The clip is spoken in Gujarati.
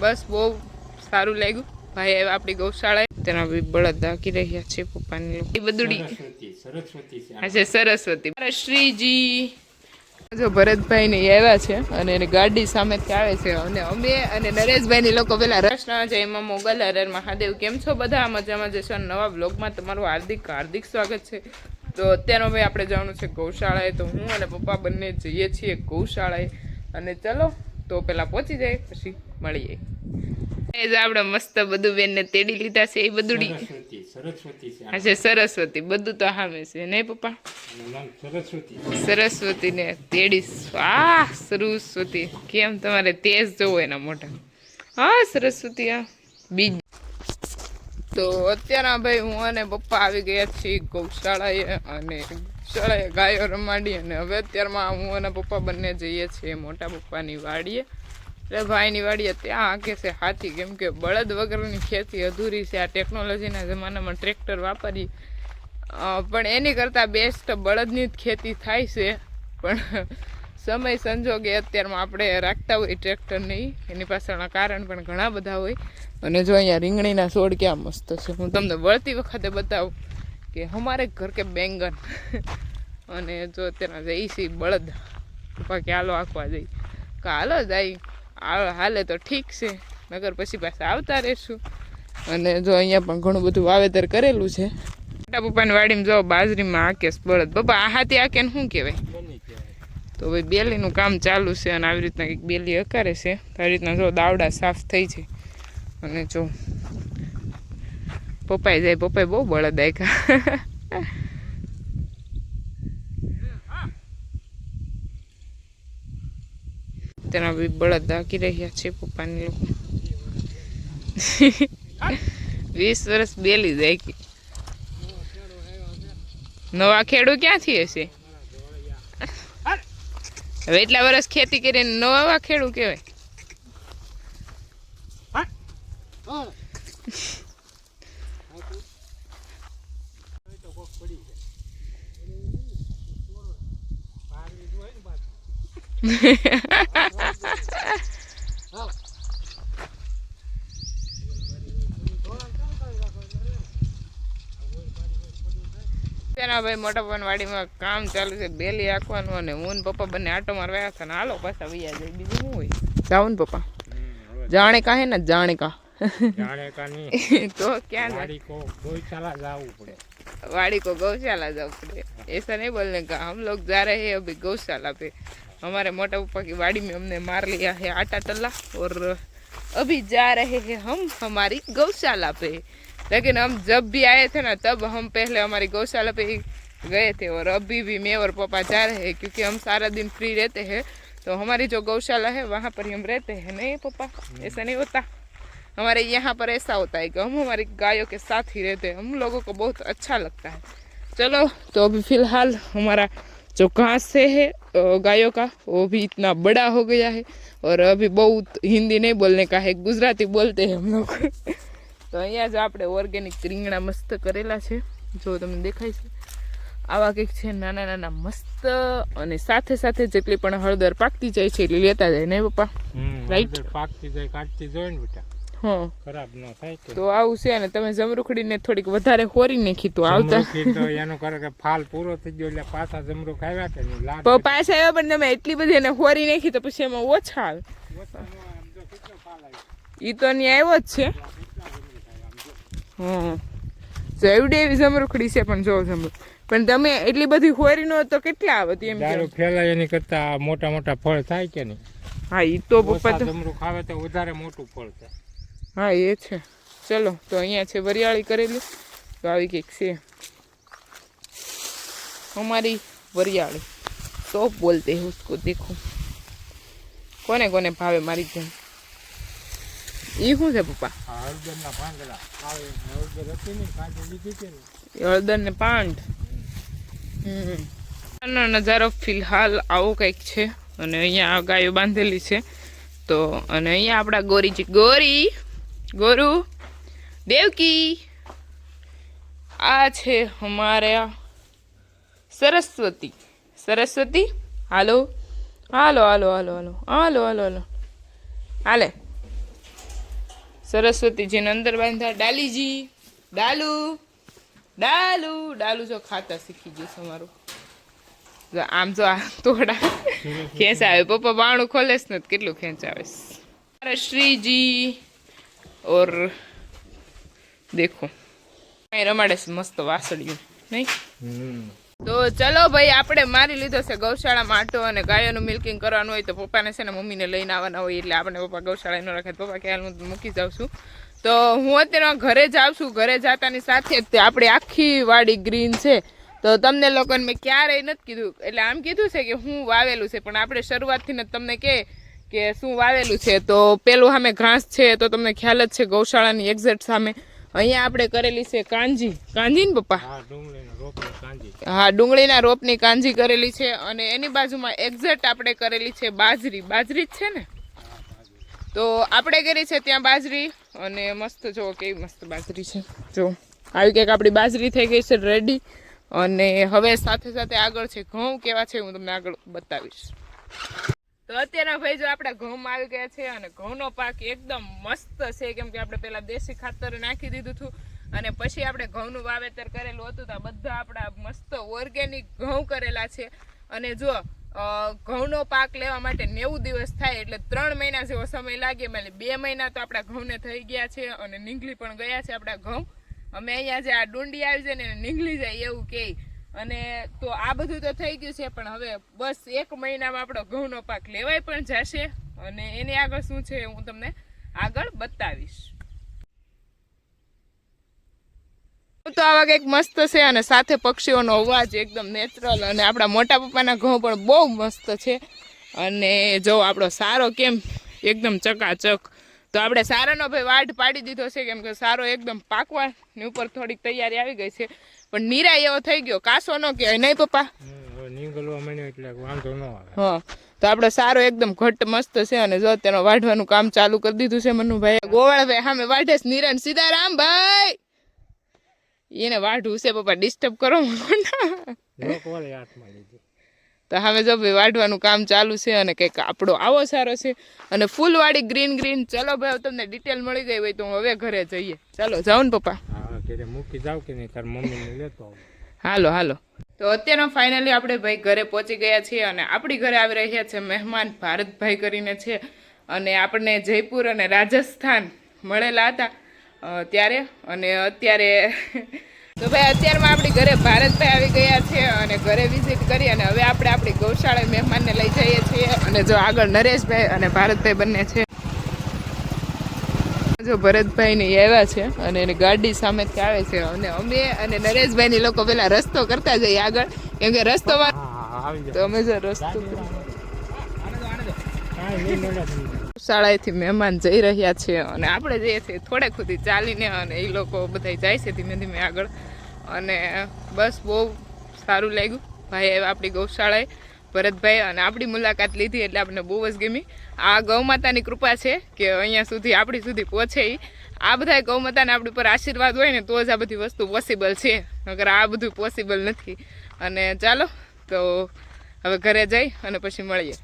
બસ બહુ સારું લાગ્યું. ભાઈ આવ્યા આપણી ગૌશાળાએ, તેના બળદ હાકી રહ્યા છે પપ્પાની એ બધુડી. अच्छा सरस्वती श्रीजी जो भरतभाई ने આવ્યા છે અને એની ગાડી સામેથી આવે છે અને અમે અને નરેશભાઈ ની લોકો પેલા કૃષ્ણ જય માં મોગલ હર હર મહાદેવ. કેમ છો બધા? મજામાં જશો? નવા બ્લોગમાં તમારું હાર્દિક સ્વાગત છે. તો અત્યારે ભાઈ આપણે જવાનું છે ગૌશાળાએ, તો હું અને પપ્પા બંને જઈએ છીએ ગૌશાળાએ. અને ચલો તો પેલા પહોંચી જાય પછી મળીએ. આપણે મસ્ત બધું બેન ને તેડી લીધા છે એ બધું अच्छा सरस्वती બધું તો હામે છે નહીં પપ્પા? સરસ્વતી ને તેડી. આ સરસ્વતી કેમ તમારે તેજ જોવો એના મોઢા? હા સરસ્વતી આ બીજ. તો અત્યારે ભાઈ હું અને પપ્પા આવી ગયા છીએ ગૌશાળાએ અને ગૌશાળાએ ગાયો રમાડી અને હવે અત્યારમાં હું અને પપ્પા બંને જઈએ છીએ મોટા પપ્પાની વાડીએ. એટલે ભાઈની વાડીએ ત્યાં હાંકે છે હાથી, કેમ કે બળદ વગરની ખેતી અધૂરી છે. આ ટેકનોલોજીના જમાનામાં ટ્રેક્ટર વાપરી પણ એની કરતાં બેસ્ટ બળદની જ ખેતી થાય છે. પણ સમય સંજોગે અત્યારમાં આપણે રાખતા હોય ટ્રેક્ટર નહીં, એની પાછળના કારણ પણ ઘણા બધા હોય. અને જો અહીંયા રીંગણીના છોડ ક્યાં મસ્ત છે, હું તમને વળતી વખતે બતાવું કે હમારે ઘર કે બેંગન. અને જો અત્યારના જઈ છે બળદ પપ્પા કે હાલો આંકવા જઈ, હાલો જાય હાલે તો ઠીક છે, નગર પછી પાછા આવતા રહેશું. અને જો અહીંયા પણ ઘણું બધું વાવેતર કરેલું છે. મોટા પપ્પાની વાડીમાં જો બાજરીમાં હાકે બળદ. પપ્પા આ હાથી હાકે ને શું કહેવાય? તો ભાઈ બેલીનું કામ ચાલુ છે અને આવી રીતના કંઈક બેલી હકારે છે. આવી રીતના જો દાવડા સાફ થઈ છે. અને જો પપ્પાએ જાય, પપ્પાએ બહુ બળદ આયકા. તેના બી બળદ હાકી રહ્યા છે પપ્પાની લોકો. 20 વર્ષ બેલી જાય કે નવા ખેડૂ ક્યાંથી હશે? હવે એટલા વર્ષ ખેતી કરીને નવા ખેડૂ કહેવાય. ભાઈ મોટા પપ્પાની વાડીમાં કામ ચાલુ છે, બેલી હાંકવાનું. અને હું ને પપ્પા બંને આટો મારવા હતા ને હાલો પાછા વૈયા જાય. બીજું શું હોય? જાવ ને પપ્પા? જાણે કા હે ને જાણે કા तो क्या वाड़ी को गौशाला जाना पड़े, वाड़ी को गौशाला जाना पड़े, ऐसा नहीं बोलने का। हम लोग जा रहे हैं अभी गौशाला पे। हमारे मोटा पप्पा की वाड़ी में हमने मार लिया है आटा टल्ला और अभी जा रहे हैं हम हमारी गौशाला पे। लेकिन हम जब भी आए थे ना तब हम पहले हमारी गौशाला पे गए थे और अभी भी मैं और पापा जा रहे हैं क्योंकि हम सारा दिन फ्री रहते हैं। तो हमारी जो गौशाला है वहाँ पर ही हम रहते हैं। नहीं पापा, ऐसा नहीं होता। हमारे यहाँ पर ऐसा होता है कि हम हमारी गायों के साथ ही रहते हैं, हम लोगों को बहुत अच्छा लगता है। चलो तो अभी फ़िलहाल हमारा जो घास से है गायों का वो भी इतना बड़ा हो गया है और अभी बहुत हिंदी नहीं बोलने का है, गुजराती बोलते हैं हम लोग। तो अँ जो आप ऑर्गेनिक રીંગણા મસ્ત કરેલા છે, જો તમને દેખાય છે આવા કંઈક છે નાના નાના મસ્ત। અને સાથે સાથે જેટલી પણ હળદર પાકતી જાય છે એટલે લેતા જાય ને પપ્પા? રાઈટ, પાકતી જાય કાઢતી જાય ને બેટા, હા, ખરાબ ન થાય। તો આવું છે ને તમે જમરૂખડીને થોડીક વધારે હોરી નાખી તો આવતા તો એનો કરે કે ફાલ પૂરો થઈ ગયો એટલે પાછા જમરૂખ આવ્યા કે નહીં લાડ પાછા આવ્યા, પણ તમે એટલી બધી એને હોરી નાખી તો પછી એમાં ઓછા આવે। ઈ તો નહીં આવ્યો જ છે, હા, એવડી એવી જમરૂખડી છે પણ જો જમરૂખ પણ તમે એટલી બધી હોરી નો તો કેટલા આવે એમ દારૂ ફેલાય એની કરતા મોટા મોટા ફળ થાય કે નહીં? હા, ઈ તો પપ્પા જમરૂખ આવે તો વધારે મોટું ફળ થાય। हाँ ये है। चलो तो अँ है वरियाળી करेली, तो આવી કંઈક છે हमारी वरियाળી, तो बोलते हैं उसको। देखो कोने कोने भावे मारी जेम ये શું છે પપ્પા? હળદરના પાંદડા આવે, હળદર હતી ને કાઢી લીધી છે ને, હળદર ને પાંદ। નો નજારો ફિલહાલ આવો કંઈક છે અને અહીંયા ગાયો બાંધેલી છે। તો અને અહીંયા આપણા ગોરીજી ગોરી गोरू देवकी आ छे हमारे सरस्वती। सरस्वती हालो हालो हालो हालो हालो हालो हालो हालो हाले સરસ્વતીજીને અંદર બાંધ્યા. ડાલીજી, ડાલુ ડાલુ ડાલુ જો ખાતા શીખી ગયું છે અમારું. જો આમ જો આ તોડા ખેંચાવે. પપ્પા બાણું ખોલે છે ને કેટલું ખેંચાવે છે. શ્રીજી ઓર દેખો અહીં રમાડે છે મસ્ત વાસળિયું નહીં. તો ચલો ભાઈ, આપણે મારી લીધો છે ગૌશાળામાં આટો, અને ગાયોનું મિલ્કિંગ કરવાનું હોય તો પપ્પાને છે ને મમ્મીને લઈને આવવાના હોય, એટલે આપણે પપ્પા ગૌશાળા ન રાખે. પપ્પા કે હું મૂકી જાઉં છું. તો હું અત્યારે ઘરે જાઉં છું. ઘરે જતાની સાથે જ આપણી આખી વાડી ગ્રીન છે. તો તમને લોકોને મેં ક્યારેય નથી કીધું, એટલે આમ કીધું છે કે હું વાવેલું છે, પણ આપણે શરૂઆતથી જ તમને કે શું વાવેલું છે. તો પેલું સામે ઘાસ છે, તો તમને ખ્યાલ જ છે ગૌશાળાની એક્ઝેક્ટ સામે અહીંયા આપણે કરેલી છે કાંજી. કાંજી ને પપ્પા? હા, ડુંગળીના રોપની કાંજી કરેલી છે. અને એની બાજુમાં એક્ઝેક્ટ આપણે કરેલી છે બાજરી. બાજરી જ છે ને? તો આપણે કરી છે ત્યાં બાજરી, અને મસ્ત જો કેવી મસ્ત બાજરી છે. જો આવી કંઈક આપણી બાજરી થઈ ગઈ છે રેડી. અને હવે સાથે સાથે આગળ છે ઘઉં. કેવા છે હું તમને આગળ બતાવીશ. તો અત્યારે ભાઈ જો આપણા ઘઉંમાં આવી ગયા છે, અને ઘઉંનો પાક એકદમ મસ્ત છે, કેમ કે આપણે પેલા દેશી ખાતર નાખી દીધું હતું, અને પછી આપણે ઘઉંનું વાવેતર કરેલું હતું. તો બધા આપણા મસ્ત ઓર્ગેનિક ઘઉં કરેલા છે. અને જો ઘઉંનો પાક લેવા માટે 90 દિવસ થાય, એટલે 3 મહિના જેવો સમય લાગે. એટલે 2 મહિના તો આપણા ઘઉંને થઈ ગયા છે, અને નીંગળી પણ ગયા છે આપણા ઘઉં. અમે અહીંયા જે આ ડુંડી આવી જાય ને નીંગળી જાય એવું કહે. અને તો આ બધું તો થઈ ગયું છે, પણ હવે બસ 1 મહિનામાં આપણો ઘઉંનો પાક લેવાય પણ જશે. અને એની આગળ શું છે હું તમને આગળ બતાવીશ. તો આવા કંઈક મસ્ત છે, અને સાથે પક્ષીઓનો અવાજ એકદમ નેચરલ. અને આપણા મોટા પપ્પાના ઘઉં પણ બહુ મસ્ત છે. અને જો આપણો સારો કેમ એકદમ ચકાચક. તો આપણે સારાનો ભાઈ વાઢ પાડી દીધો છે, કેમ કે સારો એકદમ પાકવાની ઉપર થોડીક તૈયારી આવી ગઈ છે, પણ નિરાય એવો થઈ ગયો. કાસો ન કહેવાય નહીં પપ્પા? હા, તો આપણે સારો એકદમ ઘટ મસ્ત છે. અને જો તેનો વાઢવાનું કામ ચાલુ કરી દીધું છે મનુભાઈ. ગોવાળભાઈ સામે વાઢે છે. નિરણ સીતારામ ભાઈ એને વાઢવું છે. પપ્પા ડિસ્ટર્બ કરો. તો હવે જો ભાઈ વાઢવાનું કામ ચાલુ છે, અને કંઈક આપણો આવો સારો છે, અને ફૂલવાળી ગ્રીન ગ્રીન. ચલો ભાઈ, તમને ડિટેલ મળી ગઈ હોય તો હવે ઘરે જઈએ. ચાલો જાઉં ને પપ્પા? મૂકી જાવ કે નહીં, તાર મમ્મીને લેતો. હાલો હાલો. તો અત્યારે ફાઇનલી આપણે ભાઈ ઘરે પહોંચી ગયા છીએ, અને આપણી ઘરે આવી રહ્યા છે મહેમાન. ભારતભાઈ કરીને છે, અને આપણને જયપુર અને રાજસ્થાન મળેલા હતા ત્યારે. અને અત્યારે તો ભાઈ અત્યારમાં આપણી ઘરે ભારતભાઈ આવી ગયા છે, અને ઘરે વિઝિટ કરી. અને હવે આપણે આપણી ગૌશાળાએ મહેમાનને લઈ જઈએ છીએ. અને જો આગળ નરેશભાઈ અને ભારતભાઈ બંને છે. જો ભરતભાઈ ને આવ્યા છે, અને એની ગાડી સામેથી આવે છે. અને અમે અને નરેશભાઈ ની લોકો પેલા રસ્તો કરતા જઈએ આગળ, કેમ કે રસ્તોમાં તો અમે જો રસ્તો શાળાએથી મહેમાન જઈ રહ્યા છે, અને આપણે જઈએ છીએ થોડેક સુધી ચાલીને. અને એ લોકો બધા જાય છે ધીમે ધીમે આગળ. અને બસ બહુ સારું લાગ્યું ભાઈ આવ્યા આપણી ગૌશાળાએ ભરતભાઈ, અને આપણી મુલાકાત લીધી એટલે આપણને બહુ જ ગમી. આ ગૌમાતાની કૃપા છે કે અહીંયા સુધી આપણી સુધી પહોંચે. આ બધા ગૌમાતાને આપણી પર આશીર્વાદ હોય ને તો જ આ બધી વસ્તુ પોસિબલ છે, નકર આ બધું પોસિબલ નથી. અને ચાલો તો હવે ઘરે જઈ અને પછી મળીએ.